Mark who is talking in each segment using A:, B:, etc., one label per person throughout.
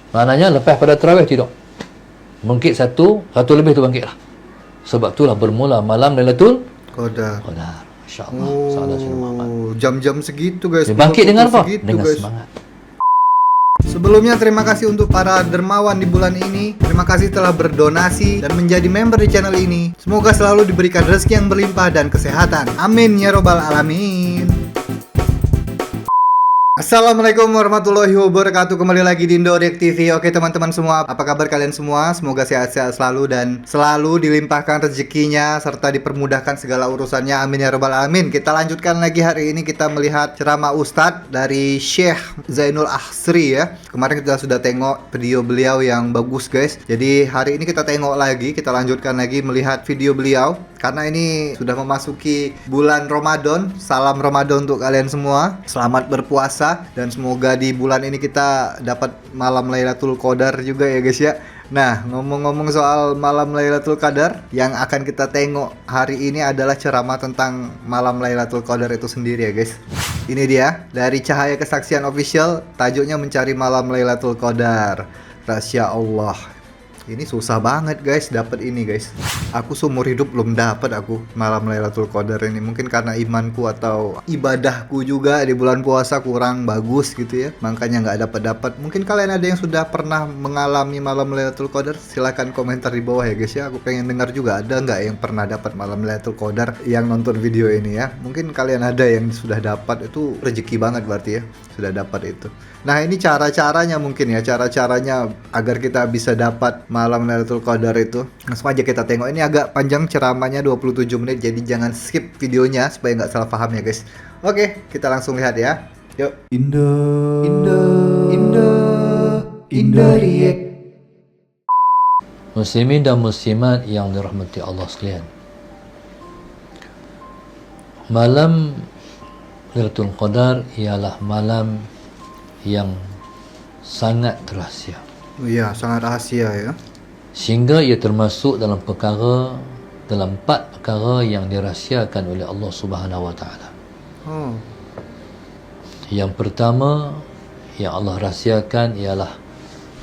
A: Maknanya lepas pada tarawih tidur. Bangkit satu lebih tu bangkit lah. Sebab itulah bermula malam Lailatul
B: Qadar.
A: Qadar. Masya-Allah. Salah Sayyidina Muhammad.
B: Jam-jam segitu guys.
A: Dia bangkit
B: pukul-pukul
A: dengan apa?
B: segitu,
A: Dengan
B: guys.
A: semangat.
B: Sebelumnya terima kasih untuk para dermawan di bulan ini. Terima kasih telah berdonasi dan menjadi member di channel ini. Semoga selalu diberikan rezeki yang berlimpah dan kesehatan. Amin ya robbal alamin. Assalamualaikum warahmatullahi wabarakatuh. Kembali lagi di Indo React TV. Oke teman-teman semua, apa kabar kalian semua? Semoga sehat-sehat selalu dan selalu dilimpahkan rezekinya serta dipermudahkan segala urusannya. Amin ya rabbal alamin. Kita lanjutkan lagi hari ini, kita melihat ceramah Ustadz dari Syekh Zainul Akhsri ya. Kemarin kita sudah tengok video beliau yang bagus guys. Jadi hari ini kita tengok lagi, kita lanjutkan lagi melihat video beliau. Karena ini sudah memasuki bulan Ramadan. Salam Ramadan untuk kalian semua. Selamat berpuasa dan semoga di bulan ini kita dapat malam Lailatul Qadar juga ya guys ya. Nah, ngomong-ngomong soal malam Lailatul Qadar, yang akan kita tengok hari ini adalah ceramah tentang malam Lailatul Qadar itu sendiri ya guys. Ini dia dari Cahaya Kesaksian Official, tajuknya mencari malam Lailatul Qadar. Rahasia Allah. Ini susah banget guys, dapat ini guys. Aku seumur hidup belum dapat aku malam Lailatul Qadar ini. Mungkin karena imanku atau ibadahku juga di bulan puasa kurang bagus gitu ya. Makanya nggak dapat. Mungkin kalian ada yang sudah pernah mengalami malam Lailatul Qadar? Silahkan komentar di bawah ya guys ya. Aku pengen dengar juga, ada nggak yang pernah dapat malam Lailatul Qadar yang nonton video ini ya. Mungkin kalian ada yang sudah dapat, itu rezeki banget berarti ya. Sudah dapat itu. Nah ini cara-caranya mungkin ya, cara-caranya agar kita bisa dapat malam Lailatul Qadar itu. Langsung aja kita tengok. Ini agak panjang ceramahnya, 27 menit, jadi jangan skip videonya supaya nggak salah paham ya guys. Oke, kita langsung lihat ya. Yuk. Indo React.
A: Muslimin dan muslimat yang dirahmati Allah sekalian. Malam Lailatul Qadar ialah malam yang sangat rahsia.
B: Iya, sangat rahasia ya.
A: Sehingga ia termasuk dalam 4 perkara yang dirahsiakan oleh Allah Subhanahu wa taala.
B: Oh.
A: Yang pertama yang Allah rahsiakan ialah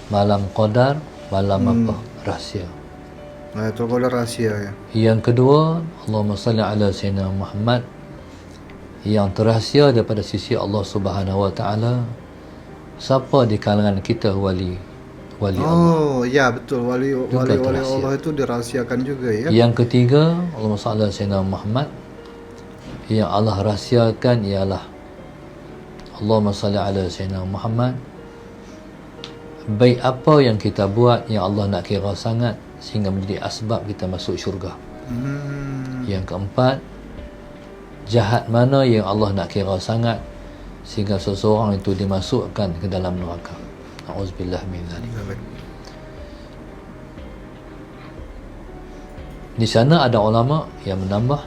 A: malam Qadar, malam apa? Rahsia.
B: Lailatul Qadar rahasia ya.
A: Yang kedua, Allahumma salli ala Sayyidina Muhammad, yang terahsia daripada sisi Allah Subhanahu wa taala. Siapa di kalangan kita wali Allah.
B: Oh, ya betul. Wali Allah itu dirahasiakan juga ya.
A: Yang ketiga, Allahumma salli ala Sayyidina Muhammad, yang Allah rahsiakan ialah Allahumma salli ala Sayyidina Muhammad. Baik apa yang kita buat yang Allah nak kira sangat sehingga menjadi asbab kita masuk syurga. Yang keempat, jahat mana yang Allah nak kira sangat sehingga seseorang itu dimasukkan ke dalam neraka. Auzubillah min dzalik. Di sana ada ulama yang menambah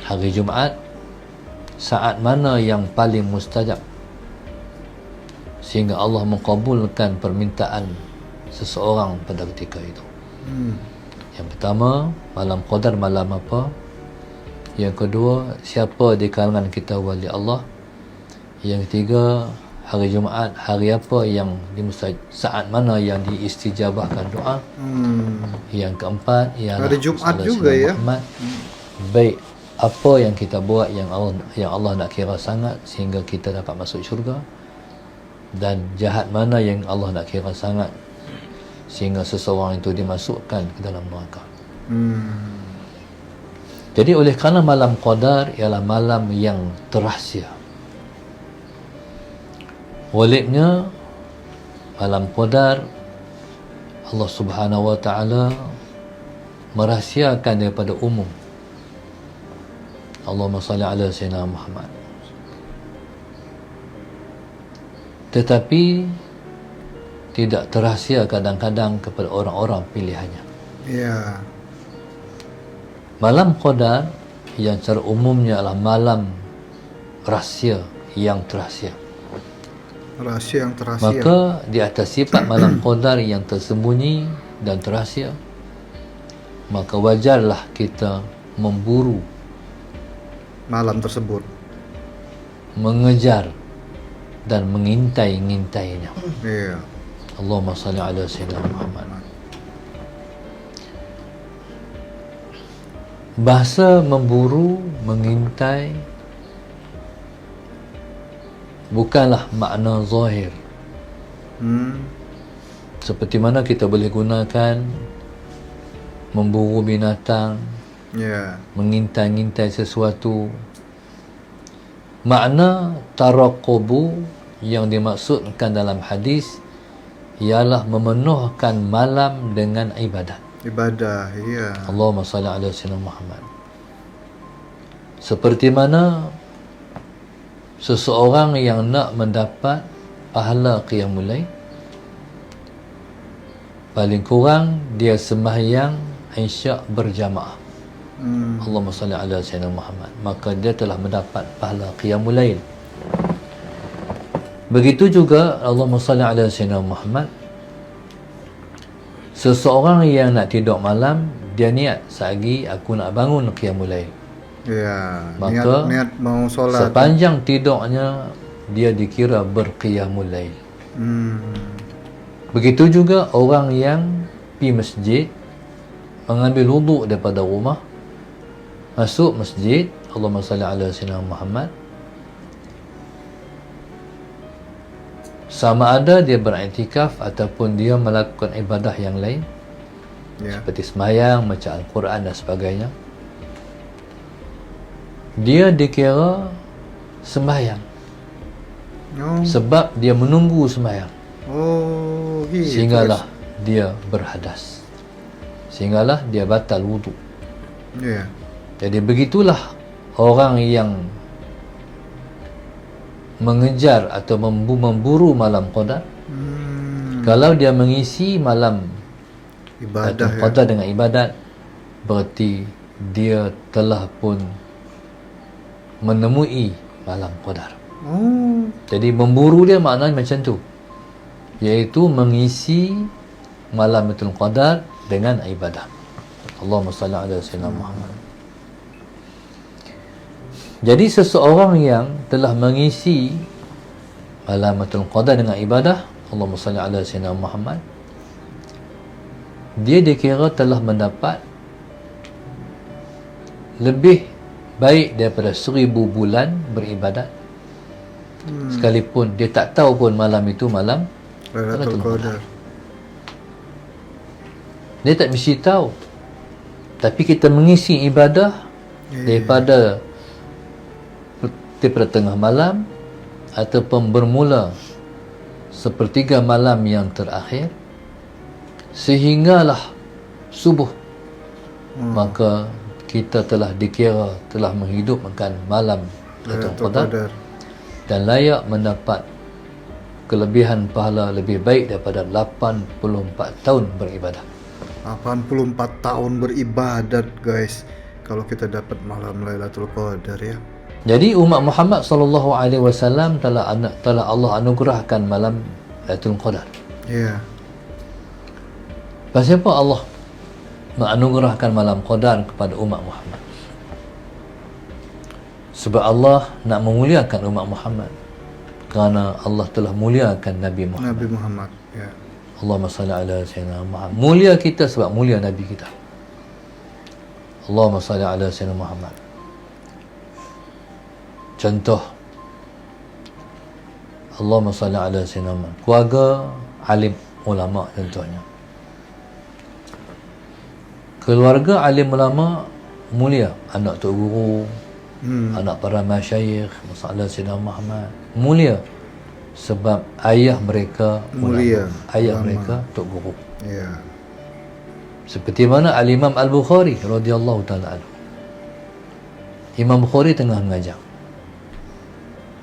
A: hari Jumaat saat mana yang paling mustajab sehingga Allah mengabulkan permintaan seseorang pada ketika itu. Yang pertama, malam Qadar malam apa? Yang kedua, siapa di kalangan kita wali Allah? Yang ketiga, hari Jumaat, hari apa yang saat mana yang diistijabahkan doa? Yang keempat ialah
B: hari Jumaat juga ya.
A: Muhammad. Baik apa yang kita buat yang Allah nak kira sangat sehingga kita dapat masuk syurga, dan jahat mana yang Allah nak kira sangat sehingga seseorang itu dimasukkan ke dalam neraka. Jadi oleh kerana malam Qadar ialah malam yang terahsia, olehnya malam Qadar Allah Subhanahu wa taala merahsiakan daripada umum. Allahumma salli ala Sayyidina Muhammad. Tetapi tidak terahsia kadang-kadang kepada orang-orang pilihannya.
B: Ya.
A: Malam Qadar yang secara umumnya adalah malam rahsia yang terahsia.
B: Rahasia yang terahsia.
A: Maka di atas sifat malam Qadar yang tersembunyi dan terahsia, maka wajarlah kita memburu,
B: malam tersebut,
A: mengejar dan mengintai-ngintainya.
B: Iya.
A: Allahumma salli ala Sayyidina Muhammad. Bahasa memburu, mengintai bukanlah makna zahir. Seperti mana kita boleh gunakan memburu binatang, mengintai-ngintai sesuatu. Makna taraqubu yang dimaksudkan dalam hadis ialah memenuhkan malam dengan ibadat.
B: Ibadah, ya.
A: Allahumma salli ala Sayyidina Muhammad. Seperti mana seseorang yang nak mendapat pahala qiyamul lail, paling kurang dia sembahyang isyak berjamaah. Allahumma salli ala Sayyidina Muhammad, maka dia telah mendapat pahala qiyamul lail. Begitu juga Allahumma salli ala Sayyidina Muhammad, seseorang yang nak tidur malam, dia niat sehari aku nak bangun qiyamul lail.
B: Ya,
A: Maka
B: niat mau solat.
A: sepanjang tidurnya dia dikira berqiyamul lail. Begitu juga orang yang pergi masjid, mengambil wuduk daripada rumah, masuk masjid, Allahumma salli ala Sayyidina Muhammad, sama ada dia beriktikaf ataupun dia melakukan ibadah yang lain, seperti sembahyang, baca Al-Quran dan sebagainya, dia dikira sembahyang. Sebab dia menunggu sembahyang.
B: Gitu.
A: Sehinggalah dia berhadas, sehinggalah dia batal wuduk. Jadi begitulah orang yang mengejar atau memburu malam qadar. Kalau dia mengisi malam
B: ibadah
A: qadar dengan ibadat, berarti dia telah pun menemui malam qadar. Jadi memburu dia maknanya macam tu, iaitu mengisi malam Lailatul Qadar dengan ibadah. Allahumma salli ala Sayyidina Muhammad. Jadi seseorang yang telah mengisi malam Lailatul Qadar dengan ibadah, Allahumma salli ala Sayyidina Muhammad, dia dikira telah mendapat lebih baik daripada 1000 bulan beribadat, sekalipun dia tak tahu pun malam itu malam
B: Lailatul Qadar.
A: Dia tak mesti tahu, tapi kita mengisi ibadah daripada tengah malam ataupun bermula sepertiga malam yang terakhir sehinggalah subuh, maka kita telah dikira telah menghidupkan malam Lailatul Qadar dan layak mendapat kelebihan pahala lebih baik daripada 84 tahun beribadah.
B: 84 tahun beribadat, guys, kalau kita dapat malam Lailatul Qadar, ya.
A: Jadi umat Muhammad sallallahu alaihi wasallam telah Allah anugerahkan malam Lailatul Qadar.
B: Ya.
A: Pasal apa Allah menganugerahkan malam Qadar kepada umat Muhammad? Sebab Allah nak memuliakan umat Muhammad, kerana Allah telah muliakan Nabi Muhammad.
B: Nabi Muhammad, ya.
A: Allahumma salli ala Sayyidina Muhammad. Mulia kita sebab mulia Nabi kita. Allahumma salli ala Sayyidina Muhammad. Contoh, Allahumma salli ala Sayyidina Muhammad, keluarga alim ulama contohnya. Keluarga alim ulama mulia, anak tok guru, anak para masyayikh, masalah Sayyidina Muhammad mulia sebab ayah mereka
B: Mulia,
A: ayah
B: ulama.
A: mereka tok guru.
B: Ya.
A: Seperti mana Al-Imam Al-Bukhari radhiyallahu taala anhu. Imam Bukhari tengah mengajar.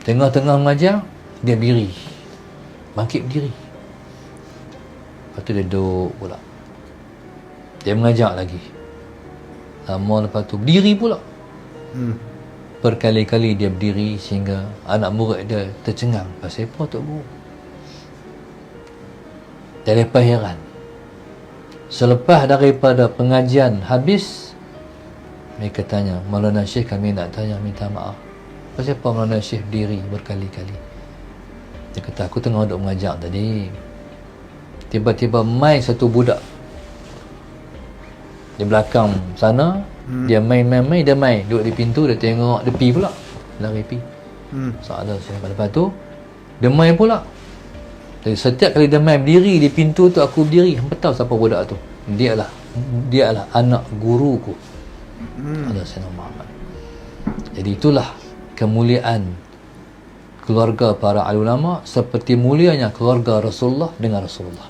A: Tengah-tengah mengajar, dia berdiri. Bangkit berdiri. Lepas tu dia duduk pula. Dia mengajar lagi. Lama lepas tu berdiri pula. Berkali-kali dia berdiri sehingga anak murid dia tercengang. Pasal apa Tok Guru? Dia lepas heran. Selepas daripada pengajian habis, mereka tanya, Maulana Syekh, kami nak tanya, minta maaf. Pasal apa Maulana Syekh berdiri berkali-kali? Dia kata, aku tengah duduk mengajar tadi. tiba-tiba mai satu budak di belakang sana. Dia main, dia main duduk di pintu, dia tengok, dia pi pula, lari pi. Soalan saya, lepas tu dia main pula. Jadi setiap kali dia main berdiri di pintu tu, aku berdiri. Hampa tahu siapa budak tu? Dia adalah anak guruku. Ada Sayyidina Muhammad. Jadi itulah kemuliaan keluarga para ulama, seperti mulianya keluarga Rasulullah dengan Rasulullah.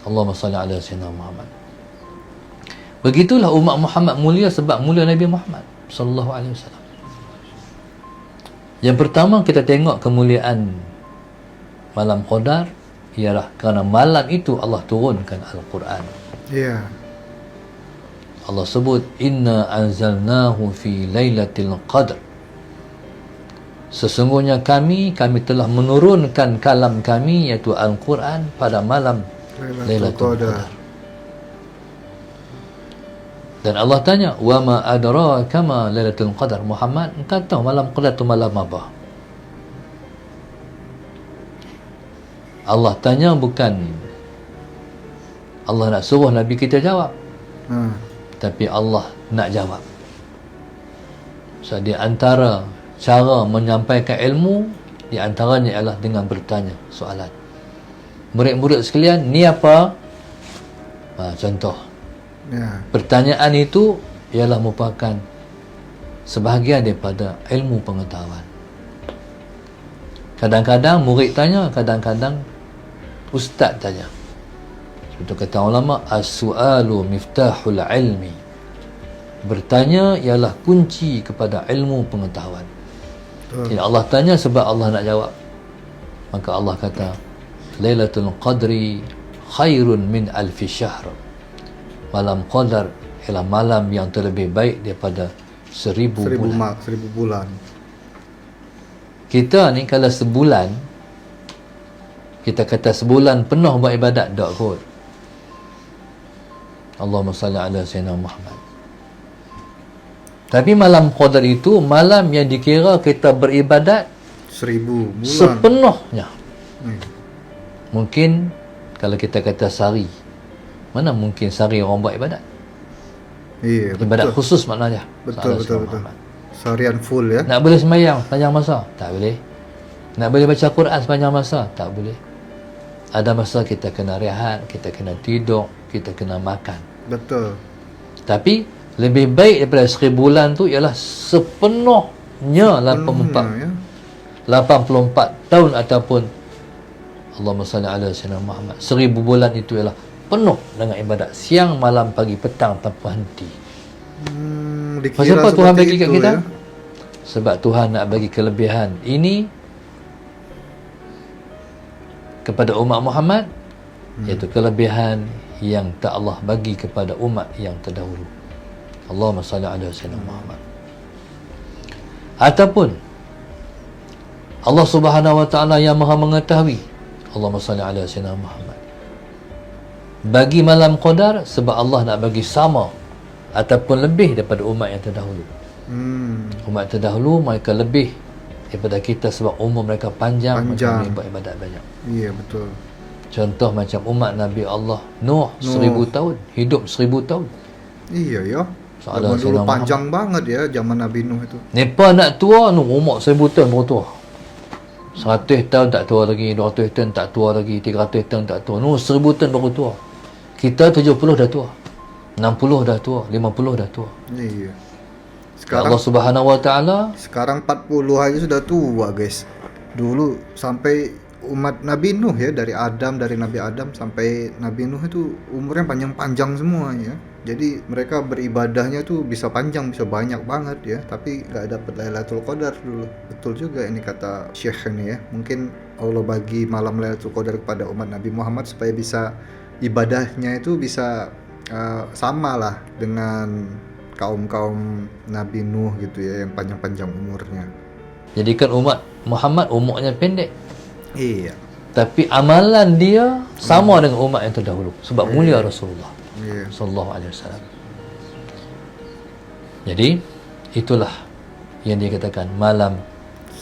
A: Allahumma salli ala Sayyidina Muhammad. Begitulah umat Muhammad mulia sebab mulia Nabi Muhammad sallallahu alaihi wasallam. Yang pertama kita tengok kemuliaan malam Qadar ialah kerana malam itu Allah turunkan Al-Quran. Allah sebut inna anzalnahu fi lailatul qadr. Sesungguhnya kami telah menurunkan kalam kami iaitu Al-Quran pada malam Lailatul Qadar. Dan Allah tanya, wa ma adraka ma Lailatul Qadar? Muhammad, engkau tahu malam Qadar itu malam apa? Allah tanya, bukan Allah nak suruh Nabi kita jawab, tapi Allah nak jawab. So, di antara cara menyampaikan ilmu, di antaranya ialah dengan bertanya soalan. Murid-murid sekalian, ni apa? Contoh. Pertanyaan itu ialah merupakan sebahagian daripada ilmu pengetahuan. Kadang-kadang murid tanya, kadang-kadang ustaz tanya. Seperti kata ulama, as-su'alu miftahul ilmi. Bertanya ialah kunci kepada ilmu pengetahuan. Jadi Allah tanya sebab Allah nak jawab. Maka Allah kata, Lailatul Qadri khairun min alfi syahr. Malam Qadar ialah malam yang terlebih baik daripada 1000 bulan.
B: 1000 bulan.
A: Kita ni kalau sebulan, kita kata sebulan penuh buat ibadat, tak kot. Allahumma salli ala Sayyidina Muhammad. Tapi malam Qadar itu malam yang dikira kita beribadat
B: 1000 bulan
A: sepenuhnya. Mungkin kalau kita kata sehari, mana mungkin sehari orang buat ibadat? Ibadat betul. Khusus maknanya.
B: Betul. Seharian full ya.
A: Nak boleh sembahyang sepanjang masa? Tak boleh. Nak boleh baca Quran sepanjang masa? Tak boleh. Ada masa kita kena rehat, kita kena tidur, kita kena makan.
B: Betul.
A: Tapi lebih baik daripada 1000 bulan tu ialah sepenuhnya 84 tahun ataupun Allahumma salli ala Sayyidina Muhammad. 1000 bulan itu ialah penuh dengan ibadat siang, malam, pagi, petang tanpa henti. Kenapa Tuhan bagi kat kita? Ya? Sebab Tuhan nak bagi kelebihan ini kepada umat Muhammad, iaitu kelebihan yang tak Allah bagi kepada umat yang terdahulu. Allahumma salli ala Sayyidina Muhammad. Ataupun Allah Subhanahu wa taala yang Maha mengetahui, Allahumma salli ala Sayyidina Muhammad, bagi malam Qadar sebab Allah nak bagi sama ataupun lebih daripada umat yang terdahulu. Umat terdahulu mereka lebih daripada kita sebab umur mereka panjang. Mereka buat ibadat banyak. Ya, betul. Contoh macam umat Nabi Allah Nuh 1000 tahun, hidup 1000 tahun.
B: Iya ya. Zaman dulu panjang banget ya zaman Nabi Nuh itu.
A: Mereka nak tua Nuh umur 1000 tahun baru tua. 100 tahun tak tua lagi, 200 tahun tak tua lagi, 300 tahun tak tua. Nuh 1000 tahun baru tua. Kita 70 dah tua, 60 dah tua, 50 dah tua. Iya. Sekarang Allah Subhanahu wa taala
B: sekarang 40 aja sudah tua, guys. Dulu sampai umat Nabi Nuh ya, dari Nabi Adam sampai Nabi Nuh itu umurnya panjang-panjang semua ya. Jadi mereka beribadahnya tuh bisa panjang, bisa banyak banget ya, tapi nggak dapat Lailatul Qadar dulu. Betul juga ini kata Syekh ini ya. Mungkin Allah bagi malam Lailatul Qadar kepada umat Nabi Muhammad supaya bisa ibadahnya itu bisa sama lah dengan kaum Nabi Nuh gitu ya, yang panjang-panjang umurnya.
A: Jadi kan umat Muhammad umurnya pendek.
B: Iya.
A: Tapi amalan dia sama dengan umat yang terdahulu sebab mulia Rasulullah sallallahu alaihi wasallam. Jadi itulah yang dikatakan malam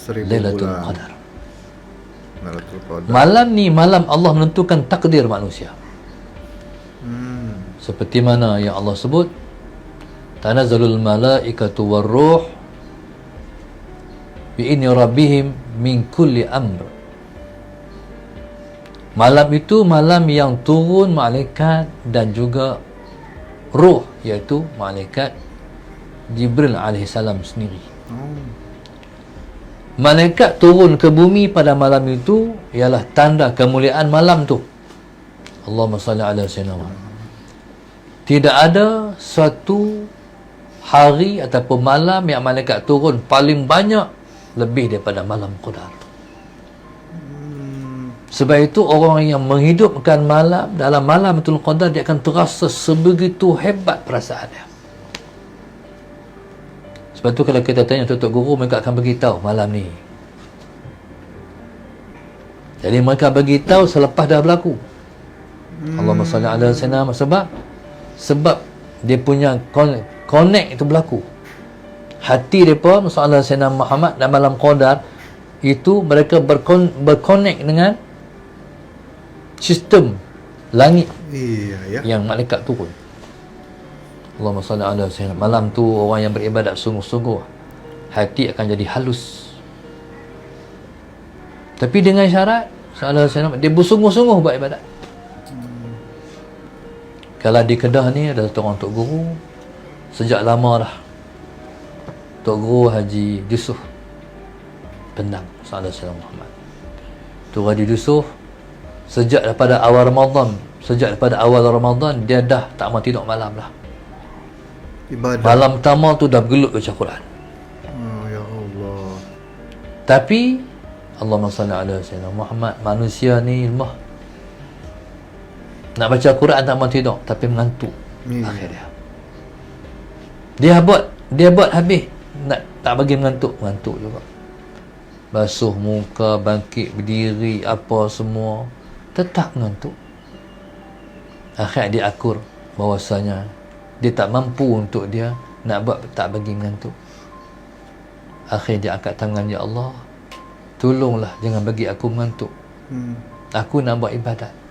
A: Lailatul Qadar.
B: Lailatul Qadar.
A: Malam ni malam Allah menentukan takdir manusia. Seperti mana yang Allah sebut, tanazzalul malaikatu warruh bi'idni rabbihim min kulli amr. Malam itu malam yang turun malaikat dan juga ruh, iaitu malaikat Jibril alaihissalam sendiri. Malaikat turun ke bumi pada malam itu ialah tanda kemuliaan malam tu. Allahumma salli ala sayyidina Muhammad. Tidak ada suatu hari ataupun malam yang malaikat turun paling banyak lebih daripada malam Qadar. Sebab itu orang yang menghidupkan malam dalam malam Lailatul Qadar, dia akan terasa sebegitu hebat perasaannya. Sebab tu kalau kita tanya tutup guru, mereka akan beritahu malam ni. Jadi mereka beritahu selepas dah berlaku. Allahumma salli ala sayyidina Muhammad. Sebab dia punya connect itu berlaku. Hati mereka masalah Sayyidina Muhammad dan malam Qadar itu, mereka berconnect dengan sistem langit yang malaikat turun. Allahumma salli ala sayyidina. Malam tu orang yang beribadat sungguh-sungguh, hati akan jadi halus. Tapi dengan syarat dia bersungguh-sungguh buat ibadat. Kalau di Kedah ni ada satu orang Tok Guru, sejak lama dah, Tok Guru Haji Yusuf Pendang sallallahu alaihi Muhammad. Tok Haji Yusuf sejak daripada awal Ramadan dia dah tak mau tidur malam dah.
B: Ibadah. Malam
A: pertama tu dah bergelut baca Quran.
B: Ya Allah.
A: Tapi Allahumma salli ala sayyidina Muhammad, manusia ni lemah. Nak baca Quran tak mau tidur, tapi mengantuk akhirnya. Dia buat habis, nak tak bagi mengantuk juga. Basuh muka, bangkit, berdiri, apa semua, tetap mengantuk. Akhirnya dia akur bahawasanya dia tak mampu untuk dia nak buat, tak bagi mengantuk. Akhirnya dia angkat tangan, ya Allah, tolonglah jangan bagi aku mengantuk. Aku nak buat ibadat.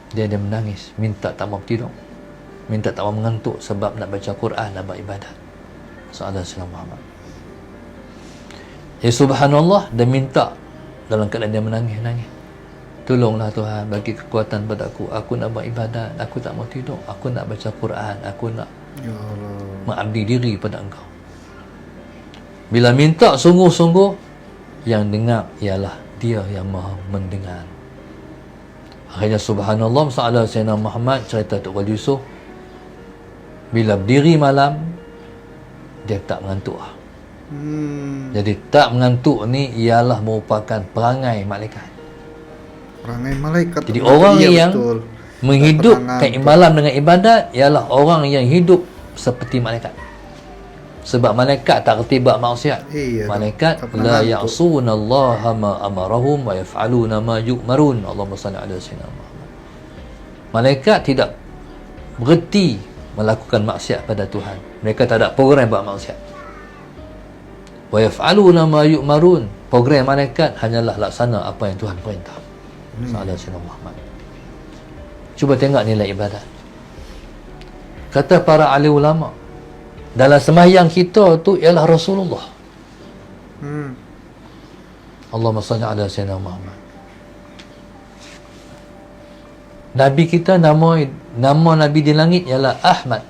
A: Dia menangis, minta tak mau tidur, minta tak mau mengantuk sebab nak baca Quran, nak buat ibadat. Sallallahu alaihi Muhammad. Ya subhanallah, dia minta dalam keadaan dia menangis. Tolonglah Tuhan, bagi kekuatan pada aku nak buat ibadat, aku tak mau tidur, aku nak baca Quran, aku nak mengabdi diri pada Engkau. Bila minta sungguh-sungguh, yang dengar ialah Dia yang Maha mendengar. Akhirnya subhanallah, sallallahu alaihi Muhammad, cerita Tok Wali Yusuf, bila berdiri malam dia tak mengantuk. Jadi tak mengantuk ni ialah merupakan perangai malaikat. Jadi orang yang menghidupkan malam dengan ibadat ialah orang yang hidup seperti malaikat. Sebab malaikat tak reti buat maksiat. Malaikat la ya'suna Allah ma amarahum wa yaf'aluna ma yu'marun. Allahumma salli ala sayyidina Muhammad. Malaikat tidak berhenti melakukan maksiat pada Tuhan. Mereka tak ada program buat maksiat. Wa yaf'aluna ma yu'marun. Program malaikat hanyalah laksana apa yang Tuhan perintah. Sallallahu alaihi Muhammad. Cuba tengok nilai ibadat. Kata para ahli ulama, dalam sembahyang kita tu ialah Rasulullah. Allahumma salli ala sayyidina Muhammad. Nabi kita, nama Nabi di langit ialah Ahmad.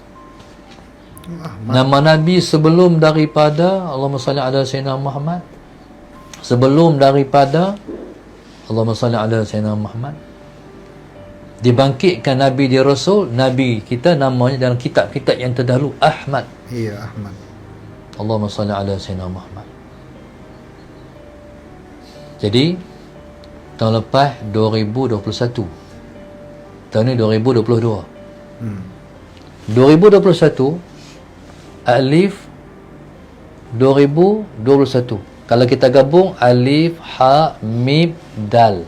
A: Nama Nabi sebelum daripada Allahumma salli ala sayyidina Muhammad, sebelum daripada Allahumma salli ala sayyidina Muhammad, dibangkitkan Nabi di Rasul, Nabi kita namanya dalam kitab-kitab yang terdahulu Ahmad.
B: Ahmad.
A: Allahumma salli ala sayyidina Muhammad. Jadi tahun lepas 2021, tahun ni 2022. 2021 alif 2021. Kalau kita gabung alif ha mim dal.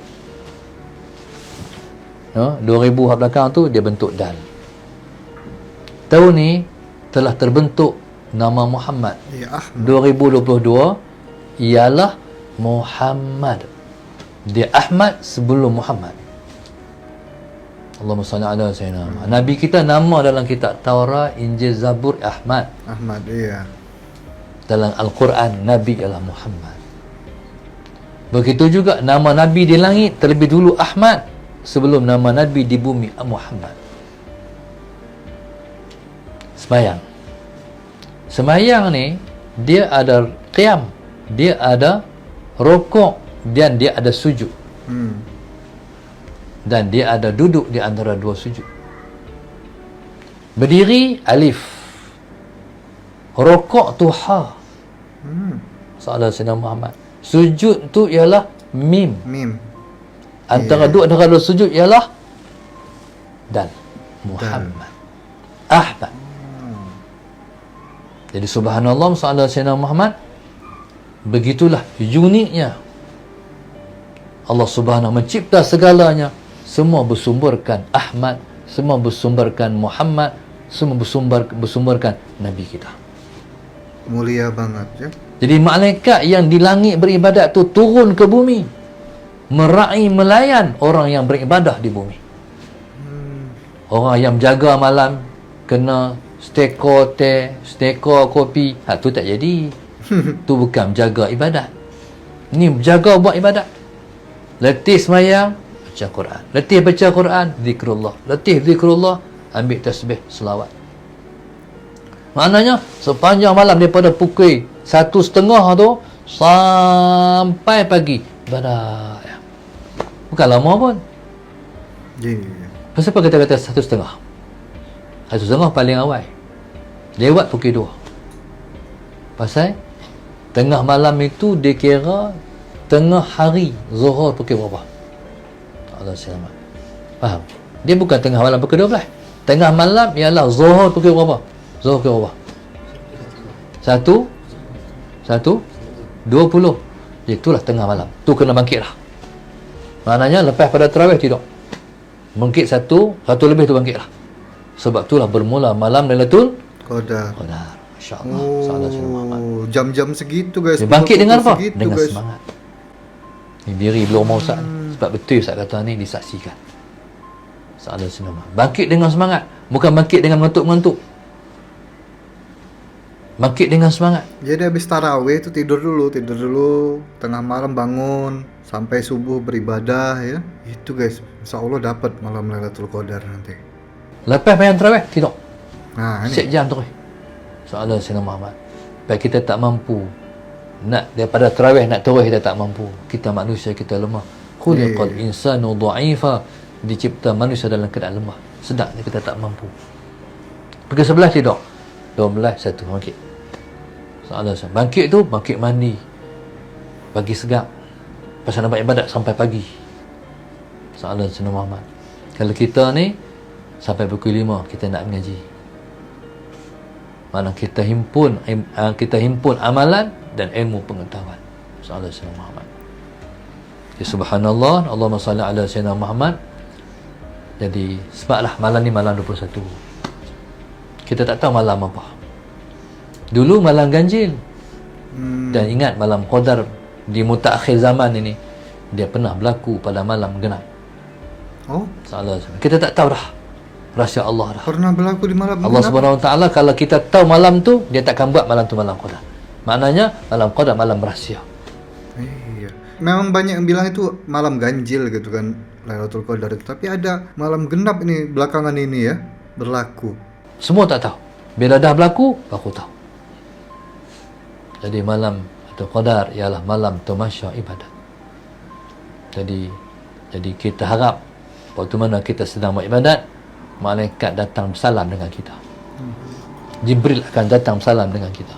A: 2000 hak belakang tu dia bentuk dal. Tahun ni telah terbentuk nama Muhammad. 2022 ialah Muhammad. Dia Ahmad sebelum Muhammad. Allahumma salli ala sayyidina Muhammad. Nabi kita nama dalam kitab Taurat, Injil, Zabur Ahmad.
B: Ahmad, iya.
A: Dalam Al-Quran Nabi ialah Muhammad. Begitu juga nama Nabi di langit terlebih dulu Ahmad sebelum nama Nabi di bumi Muhammad. Sembahyang ni dia ada qiyam, dia ada rukuk, dan dia ada sujud. Dan dia ada duduk di antara dua sujud. Berdiri alif, rukuk tu ha. Salah Sayyidina Muhammad. Sujud tu ialah mim. Antara dua sujud ialah dal. Muhammad. Ahmad. Jadi subhanallah sallallahu Sayyidina Muhammad. Begitulah uniknya Allah Subhanahu mencipta segalanya. Semua bersumberkan Ahmad, semua bersumberkan Muhammad, semua bersumberkan Nabi kita.
B: Mulia banget ya.
A: Jadi malaikat yang di langit beribadat tu turun ke bumi, melayan orang yang beribadah di bumi. Orang yang jaga malam kena steko teh, steko kopi, tu tak jadi. Tu bukan jaga ibadat. Ni jaga buat ibadat. Letih semayang, baca Quran. Letih baca Quran, zikrullah. Letih zikrullah, ambil tasbih, selawat. Maknanya sepanjang malam daripada pukul 1:30 tu sampai pagi ibadat. Bukan lama pun. Kenapa kita kata 1:30? 1:30 paling awal. Lewat pukul 2. Pasal tengah malam itu dikira tengah hari, Zuhur pukul berapa? Allah selamat. Faham? Dia bukan tengah malam pukul 12. Tengah malam ialah Zuhur pukul berapa? Zuhur pukul berapa? 1:20. Itulah tengah malam. Tu kena bangkit lah. Maknanya lepas pada tarawih tidak. Bangkit satu lebih tu bangkit lah. Sebab itulah bermula malam Lailatul Qadar. Masya-Allah. Salah Sayyidina Muhammad.
B: Jam-jam segitu guys.
A: Dia bangkit dengan apa?
B: Segitu,
A: dengan
B: guys.
A: semangat. Ni diri belum mau Ustaz. Sebab betul Ustaz kata ni disaksikan. Salah Sayyidina Muhammad. Bangkit dengan semangat, bukan bangkit dengan mengantuk-mengantuk. Bangkit dengan semangat.
B: Jadi habis tarawih itu tidur dulu, tengah malam bangun sampai subuh beribadah ya. Itu guys, insyaallah dapat malam Lailatul Qadar nanti.
A: Lepas bayang tarawih tidak.
B: Nah, ini.
A: Siap jam terus. Salah Sayyidina Muhammad. Sebab kita tak mampu. Nak daripada tarawih nak terus kita tak mampu. Kita manusia, kita lemah. Khuliqal insanu dha'ifa. Dicipta manusia dalam keadaan lemah. Sedap kita tak mampu. Pukul 11 tidak. 12 1 bangkit. Salah. Bangkit tu bangkit mandi. Pagi segap. Pasal nak buat ibadat sampai pagi. Salah Sayyidina Muhammad. Kalau kita ni sampai pukul 5 kita nak mengaji. Mana kita himpun amalan dan ilmu pengetahuan. Salah Sayyidina Muhammad. Ya subhanallah, Allahumma salli ala Sayyidina Muhammad. Jadi sebablah malam ni malam 21. Kita tak tahu malam apa. Dulu malam ganjil. Dan ingat malam Qadar di mutakhir zaman ini dia pernah berlaku pada malam genap.
B: Oh,
A: Salah. Kita tak tahu dah. Rahsia Allah dah.
B: Pernah berlaku di malam
A: Allah Subhanahu Wa Taala kalau kita tahu malam tu, dia takkan buat malam tu malam Qadar. Maknanya malam Qadar malam rahsia.
B: Iya. Memang banyak yang bilang itu malam ganjil gitu kan, Lailatul Qadar itu. Tapi ada malam genap ini belakangan ini ya berlaku.
A: Semua tak tahu. Bila dah berlaku, baru tahu. Jadi malam atau Qadar ialah malam tamasya ibadat. Jadi kita harap waktu mana kita sedang buat ibadat, malaikat datang bersalam dengan kita. Jibril akan datang bersalam dengan kita.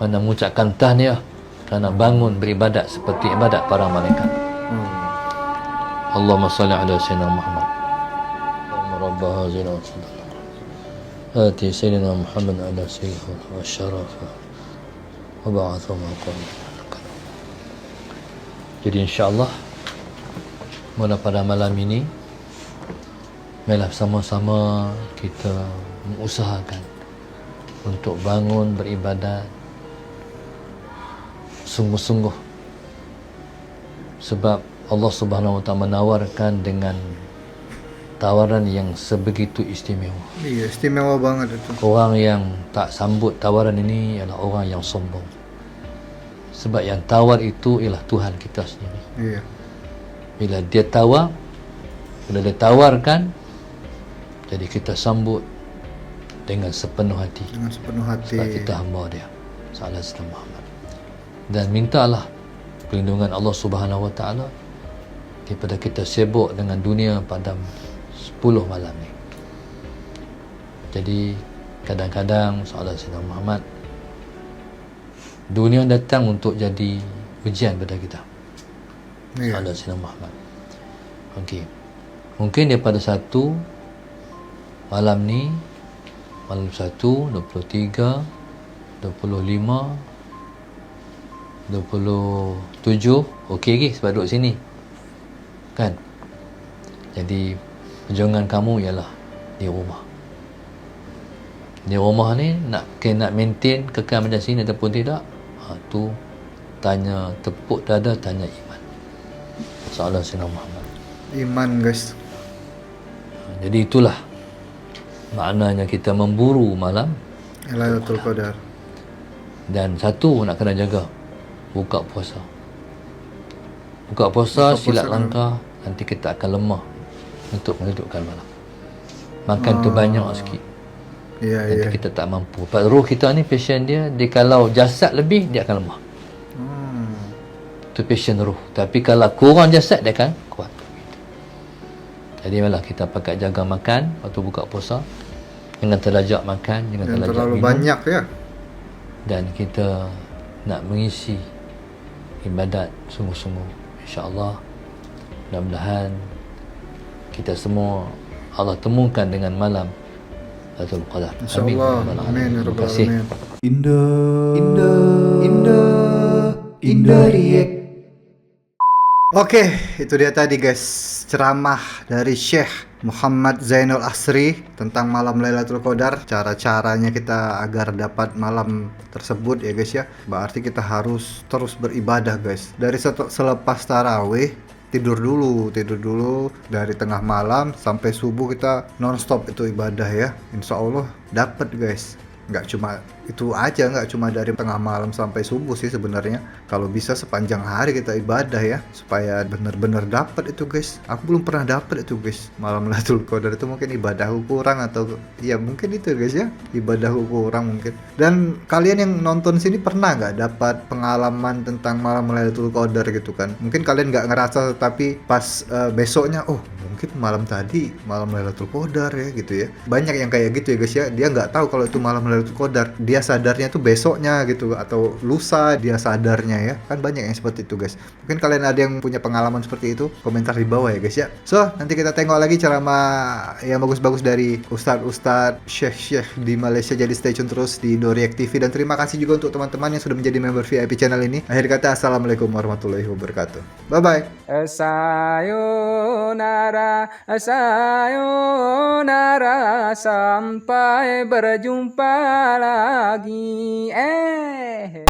A: Mana mengucapkan tahniah kerana bangun beribadat seperti ibadat para malaikat. Allahumma salli ala Sayyidina Muhammad. Allahumma rabba hazina wa sallallahu ati Sayyidina Muhammad ala sayyidina wa syarafa wa ba'athu maqam. Jadi insyaAllah mula pada malam ini marilah sama-sama kita mengusahakan untuk bangun beribadat sungguh-sungguh Sebab Allah Subhanahu Wa Taala menawarkan dengan tawaran yang sebegitu istimewa.
B: Iya, istimewa banget itu.
A: Orang yang tak sambut tawaran ini ialah orang yang sombong. Sebab yang tawar itu ialah Tuhan kita sendiri.
B: Iya.
A: Bila dia tawar, bila dia tawarkan, jadi kita sambut dengan sepenuh hati.
B: Dengan sepenuh hati.
A: Sebab kita hamba dia, Sallallahu Alaihi Muhammad. Dan mintalah perlindungan Allah Subhanahu Wa Taala daripada kita sibuk dengan dunia pada 10 malam ni. Jadi kadang-kadang Sallallahu Alaihi Muhammad, dunia datang untuk jadi ujian pada kita.
B: Iya.
A: Sallallahu Alaihi Muhammad. Okey. Mungkin daripada satu malam ni, malam 1, 23, 25, 27, okey lagi sebab duduk sini. Kan? Jadi perjuangan kamu ialah di rumah. Di rumah ni nak maintain kekal macam sini ataupun tidak, tu tanya tepuk dada, tanya iman. Sallallahu Alaihi Muhammad.
B: Iman, guys.
A: Jadi itulah maknanya kita memburu malam.
B: Lailatul Qadar.
A: Dan satu nak kena jaga, buka puasa. Buka puasa silap langkah, nanti kita akan lemah untuk menghidupkan malam. Makan tu banyak sikit,
B: Iya,
A: nanti
B: iya.
A: kita tak mampu. Sebab roh kita ni passion dia kalau jasad lebih dia akan lemah. Itu passion roh. Tapi kalau kurang jasad dia akan kuat. Jadi malah kita pakai jaga makan waktu buka puasa. Jangan terlajak makan, jangan
B: Dan
A: terlajak
B: terlalu
A: minum.
B: banyak ya.
A: Dan kita nak mengisi ibadat sungguh-sungguh, insya-Allah. Mudah-mudahan kita semua Allah temukan dengan malam Lailatul Qadar.
B: Insyaallah. Amin ya rabbal alamin. Indah React. Oke, itu dia tadi guys, ceramah dari Syekh Muhammad Zainul Asri tentang malam Lailatul Qadar. Cara-caranya kita agar dapat malam tersebut ya guys ya. Berarti kita harus terus beribadah guys. Dari selepas tarawih tidur dulu dari tengah malam sampai subuh kita non-stop itu ibadah ya. Insya Allah dapat guys. Nggak cuma itu aja, nggak cuma dari tengah malam sampai subuh sih sebenarnya. Kalau bisa sepanjang hari kita ibadah ya, supaya benar-benar dapat itu guys. Aku belum pernah dapat itu guys, malam Lailatul Qadar itu. Mungkin ibadahku kurang atau ya mungkin itu guys ya, ibadahku kurang mungkin. Dan kalian yang nonton sini pernah nggak dapat pengalaman tentang malam Lailatul Qadar gitu kan? Mungkin kalian nggak ngerasa, tapi pas besoknya, oh mungkin malam tadi malam Lailatul Qadar ya gitu ya. Banyak yang kayak gitu ya guys ya, dia nggak tahu kalau itu malam Lailatul Qadar. Dia sadarnya tuh besoknya gitu, atau lusa dia sadarnya ya. Kan banyak yang seperti itu guys. Mungkin kalian ada yang punya pengalaman seperti itu, komentar di bawah ya guys ya. So, nanti kita tengok lagi ceramah yang bagus-bagus dari Ustadz Syekh di Malaysia. Jadi stay tune terus di Indo React TV. Dan terima kasih juga untuk teman-teman yang sudah menjadi member VIP channel ini. Akhir kata, assalamualaikum warahmatullahi wabarakatuh. Bye-bye.
C: Sayonara, sayonara, sampai berjumpa lagi.